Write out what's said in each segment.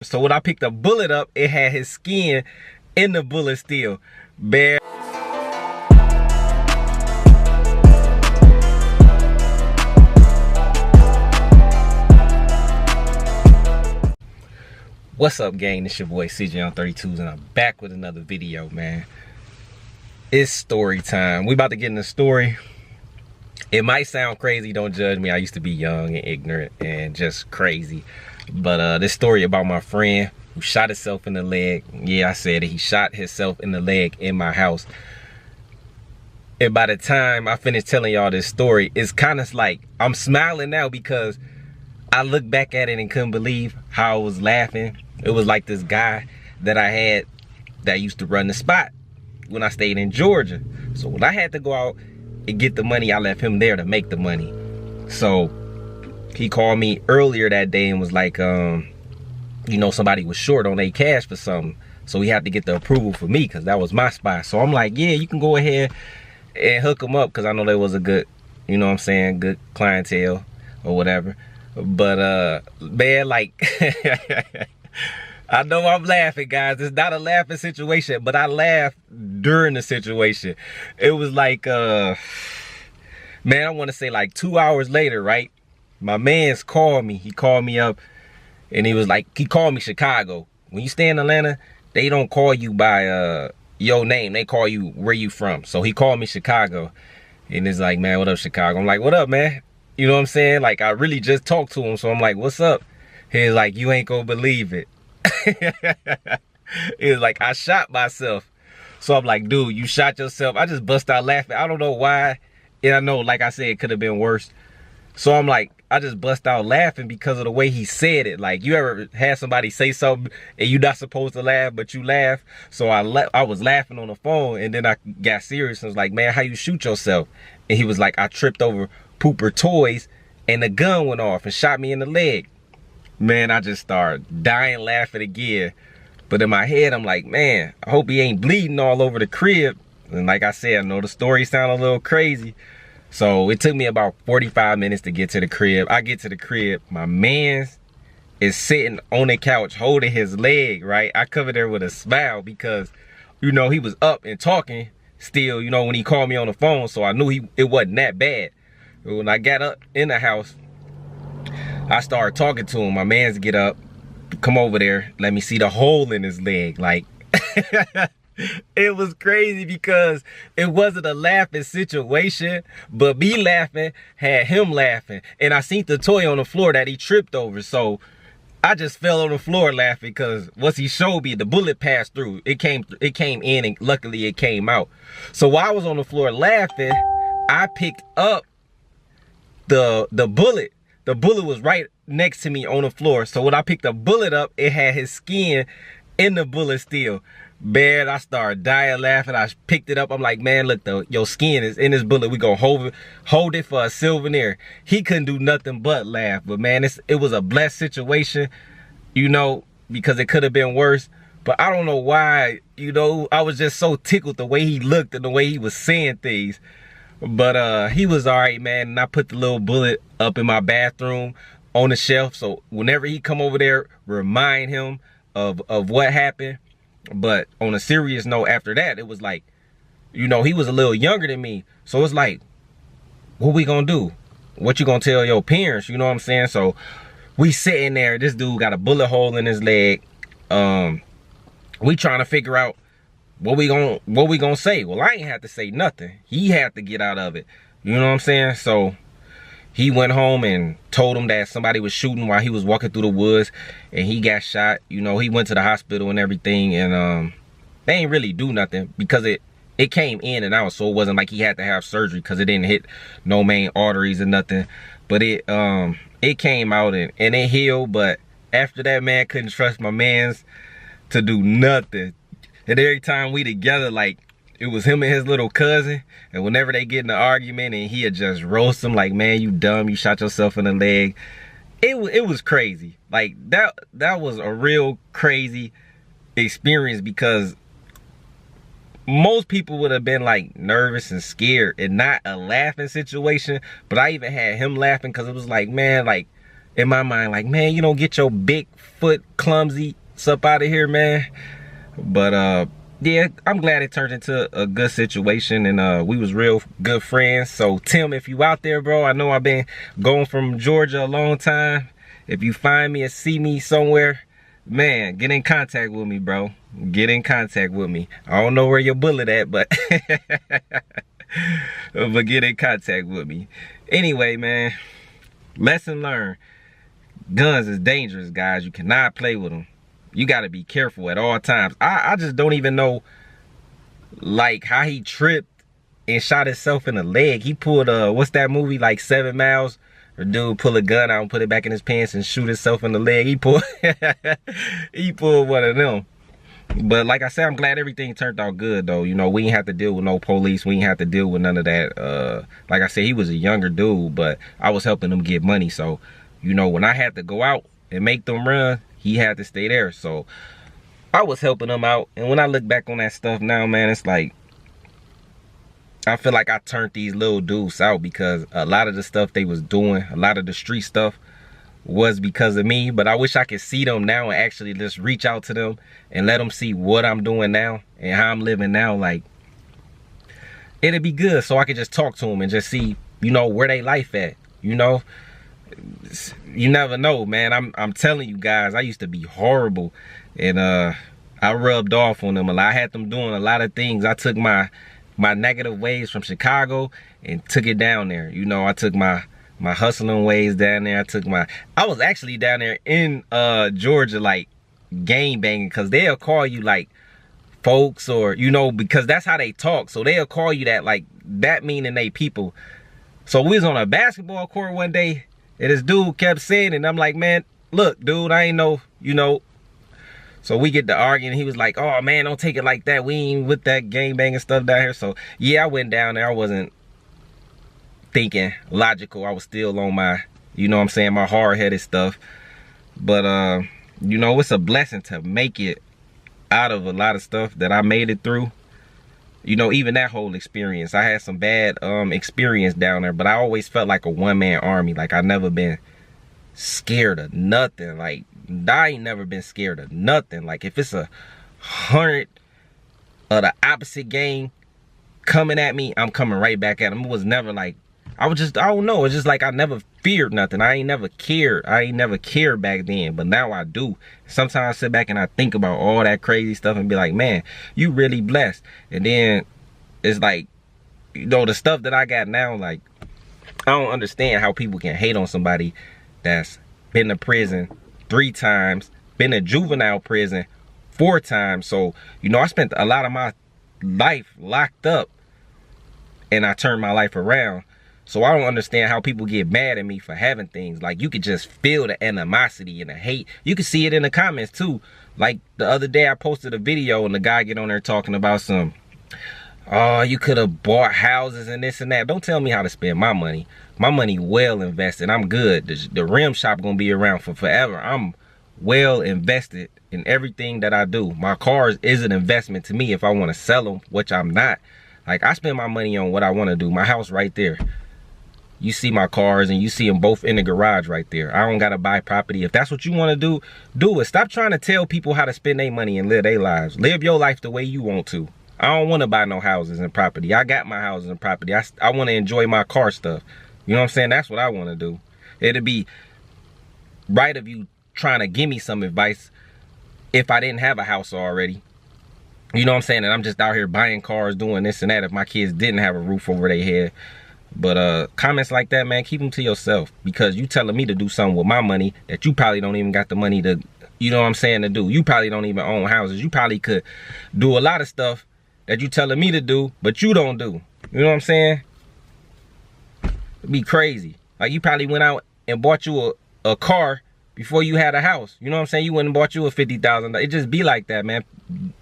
So when I picked the bullet up, it had his skin in the bullet still. Bear. What's up, gang? It's your boy CJ on 32s, and I'm back with another video, man. It's story time. We about to get in the story. It might sound crazy, don't judge me. I used to be young and ignorant and just crazy. But this story about my friend who shot himself in the leg. Yeah, I said it. He shot himself in the leg in my house. And by the time I finish telling y'all this story, it's kind of like I'm smiling now because I look back at it and couldn't believe how I was laughing. It was like this guy that I had that used to run the spot when I stayed in Georgia. So when I had to go out and get the money, I left him there to make the money. So he called me earlier that day and was like, you know, somebody was short on their cash for something. So he had to get the approval for me because that was my spot. So I'm like, yeah, you can go ahead and hook them up because I know there was a good, you know what I'm saying, good clientele or whatever. But man, like I know I'm laughing, guys. It's not a laughing situation, but I laughed during the situation. It was like man, I want to say like 2 hours later, right? My man's called me. He called me up and he was like, he called me Chicago. When you stay in Atlanta, they don't call you by your name. They call you where you from. So he called me Chicago. And it's like, man, what up, Chicago? I'm like, what up, man? You know what I'm saying? Like, I really just talked to him. So I'm like, what's up? He's like, you ain't gonna believe it. He was like, I shot myself. So I'm like, dude, you shot yourself? I just bust out laughing. I don't know why. And I know, like I said, it could have been worse. So I'm like, I just bust out laughing because of the way he said it. Like, you ever had somebody say something and you're not supposed to laugh, but you laugh? So I was laughing on the phone, and then I got serious and was like, man, how you shoot yourself? And he was like, I tripped over Pooper toys and the gun went off and shot me in the leg. Man, I just started dying laughing again. But in my head, I'm like, man, I hope he ain't bleeding all over the crib. And like I said, I know the story sounded a little crazy. So it took me about 45 minutes to get to the crib. I get to the crib. My man is sitting on the couch holding his leg, right? I covered there with a smile because, you know, he was up and talking still, you know, when he called me on the phone. So I knew it wasn't that bad. But when I got up in the house, I started talking to him. My man's get up, come over there, let me see the hole in his leg. Like, it was crazy because it wasn't a laughing situation, but me laughing had him laughing. And I seen the toy on the floor that he tripped over. So I just fell on the floor laughing because once he showed me, the bullet passed through. It came in, and luckily it came out. So while I was on the floor laughing, I picked up the bullet. The bullet was right next to me on the floor. So when I picked the bullet up, it had his skin in the bullet still. Man, I started dying laughing. I picked it up. I'm like, man, look, your skin is in this bullet. We gonna hold it for a souvenir. He couldn't do nothing but laugh. But man, it was a blessed situation, you know, because it could have been worse. But I don't know why, you know, I was just so tickled the way he looked and the way he was saying things. But he was all right, man. And I put the little bullet up in my bathroom on the shelf. So whenever he come over there, remind him of what happened. But on a serious note, after that, it was like, you know, he was a little younger than me. So it's like, what we gonna do? What you gonna tell your parents? You know what I'm saying? So we sitting there. This dude got a bullet hole in his leg. We trying to figure out what we gonna say. Well, I ain't have to say nothing. He had to get out of it. You know what I'm saying? So he went home and told him that somebody was shooting while he was walking through the woods and he got shot. You know, he went to the hospital and everything, and they ain't really do nothing because it came in and out. So it wasn't like he had to have surgery because it didn't hit no main arteries or nothing. But it came out and it healed. But after that, man, couldn't trust my mans to do nothing. And every time we together, like, it was him and his little cousin, and whenever they get in an argument and he'd just roast him like, man, you dumb, you shot yourself in the leg. It was crazy. Like, that was a real crazy experience because most people would have been like nervous and scared and not a laughing situation. But I even had him laughing because it was like, man, like, in my mind, like, man, you don't get your big foot clumsy up out of here, man. But yeah, I'm glad it turned into a good situation, and we was real good friends. So Tim, if you out there, bro, I know I've been going from Georgia a long time. If you find me or see me somewhere, man, get in contact with me, bro. Get in contact with me. I don't know where your bullet at, but but get in contact with me. Anyway, man, lesson learned. Guns is dangerous, guys. You cannot play with them. You got to be careful at all times. I just don't even know, like, how he tripped and shot himself in the leg. He pulled, what's that movie, like 7 Miles? The dude pull a gun out and put it back in his pants and shoot himself in the leg. He pulled, he pulled one of them. But like I said, I'm glad everything turned out good, though. You know, we ain't have to deal with no police. We ain't have to deal with none of that. Like I said, he was a younger dude, but I was helping him get money. So, you know, when I had to go out and make them run, he had to stay there. So I was helping him out. And when I look back on that stuff now, man, it's like, I feel like I turned these little dudes out, because a lot of the stuff they was doing, a lot of the street stuff, was because of me. But I wish I could see them now and actually just reach out to them and let them see what I'm doing now and how I'm living now. Like, it'd be good so I could just talk to them and just see, you know, where they life at. You know, you never know, man. I'm telling you guys, I used to be horrible, and I rubbed off on them a lot. I had them doing a lot of things. I took my negative ways from Chicago and took it down there. You know, I took my hustling ways down there. I was actually down there in Georgia, like, gang banging, because they'll call you like folks, or, you know, because that's how they talk. So they'll call you that, like, that meaning they people. So we was on a basketball court one day, and this dude kept saying it, and I'm like, man, look, dude, I ain't know, you know. So we get to arguing, and he was like, oh, man, don't take it like that. We ain't with that gang banging stuff down here. So, yeah, I went down there. I wasn't thinking logical. I was still on my, you know what I'm saying, my hard-headed stuff. But, you know, it's a blessing to make it out of a lot of stuff that I made it through. You know, even that whole experience, I had some bad experience down there, but I always felt like a one-man army. Like, I never been scared of nothing. Like, I ain't never been scared of nothing. Like, if it's 100 of the opposite gang coming at me, I'm coming right back at them. It was never like, I don't know. It's just like I never feared nothing. I ain't never cared. I ain't never cared back then, but now I do. Sometimes I sit back and I think about all that crazy stuff and be like, man, you really blessed. And then it's like, you know, the stuff that I got now, like, I don't understand how people can hate on somebody that's been to prison 3 times, been to juvenile prison 4 times. So, you know, I spent a lot of my life locked up, and I turned my life around. So I don't understand how people get mad at me for having things. Like, you could just feel the animosity and the hate. You can see it in the comments too. Like, the other day I posted a video and the guy get on there talking about some, oh, you could have bought houses and this and that. Don't tell me how to spend my money. My money well invested. I'm good. The rim shop gonna be around for forever. I'm well invested in everything that I do. My cars is an investment to me if I want to sell them, which I'm not. Like, I spend my money on what I want to do. My house right there. You see my cars, and you see them both in the garage right there. I don't gotta buy property. If that's what you want to do, do it. Stop trying to tell people how to spend their money and live their lives. Live your life the way you want to. I don't want to buy no houses and property. I got my houses and property. I want to enjoy my car stuff. You know what I'm saying? That's what I want to do. It'd be right of you trying to give me some advice if I didn't have a house already. You know what I'm saying? And I'm just out here buying cars, doing this and that, if my kids didn't have a roof over their head. But comments like that, man, keep them to yourself, because you telling me to do something with my money that you probably don't even got the money to, you know what I'm saying, to do. You probably don't even own houses. You probably could do a lot of stuff that you telling me to do, but you don't do. You know what I'm saying? It'd be crazy. Like, you probably went out and bought you a car before you had a house. You know what I'm saying? You went and bought you a $50,000. It just be like that, man.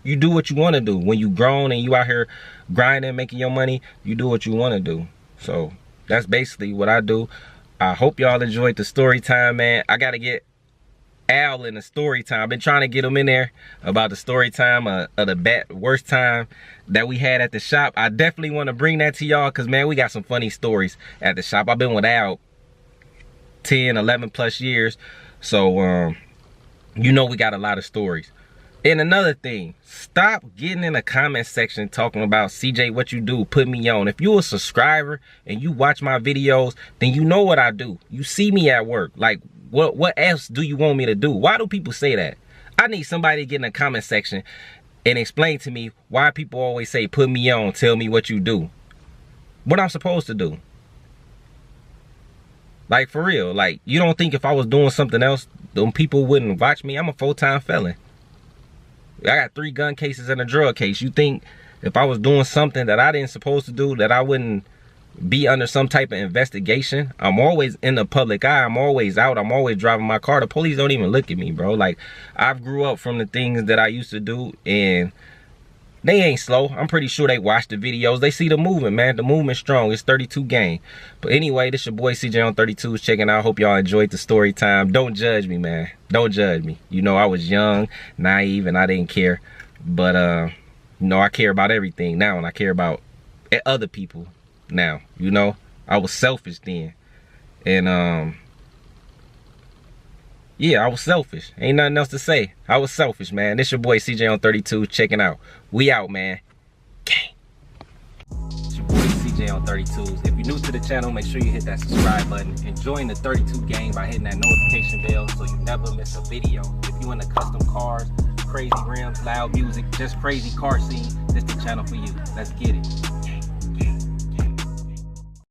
You do what you want to do. When you grown and you out here grinding, making your money, you do what you want to do. So that's basically what I do. I hope y'all enjoyed the story time, man. I got to get Al in the story time. I've been trying to get him in there about the story time of the worst time that we had at the shop. I definitely want to bring that to y'all, because, man, we got some funny stories at the shop. I've been with Al 10, 11 plus years. So, you know, we got a lot of stories. And another thing, stop getting in the comment section talking about, CJ, what you do, put me on. If you a subscriber and you watch my videos, then you know what I do. You see me at work. Like, what else do you want me to do? Why do people say that? I need somebody to get in the comment section and explain to me why people always say, put me on, tell me what you do. What I'm supposed to do. Like, for real. Like, you don't think if I was doing something else, them people wouldn't watch me? I'm a full-time felon. I got 3 gun cases and a drug case. You think if I was doing something that I didn't supposed to do, that I wouldn't be under some type of investigation? I'm always in the public eye. I'm always out. I'm always driving my car. The police don't even look at me, bro. Like, I've grew up from the things that I used to do, and they ain't slow. I'm pretty sure they watch the videos. They see the movement, man. The movement's strong. It's 32 gang. But anyway, this your boy CJ on 32's checking out. Hope y'all enjoyed the story time. Don't judge me, man. Don't judge me. You know, I was young, naive, and I didn't care. But, you know, I care about everything now, and I care about other people now. You know, I was selfish then. And, yeah, I was selfish. Ain't nothing else to say. I was selfish, man. This your boy CJ on 32 checking out. We out, man. Gang. It's your boy CJ on 32s. If you're new to the channel, make sure you hit that subscribe button and join the 32 gang by hitting that notification bell so you never miss a video. If you into custom cars, crazy rims, loud music, just crazy car scene, this the channel for you. Let's get it.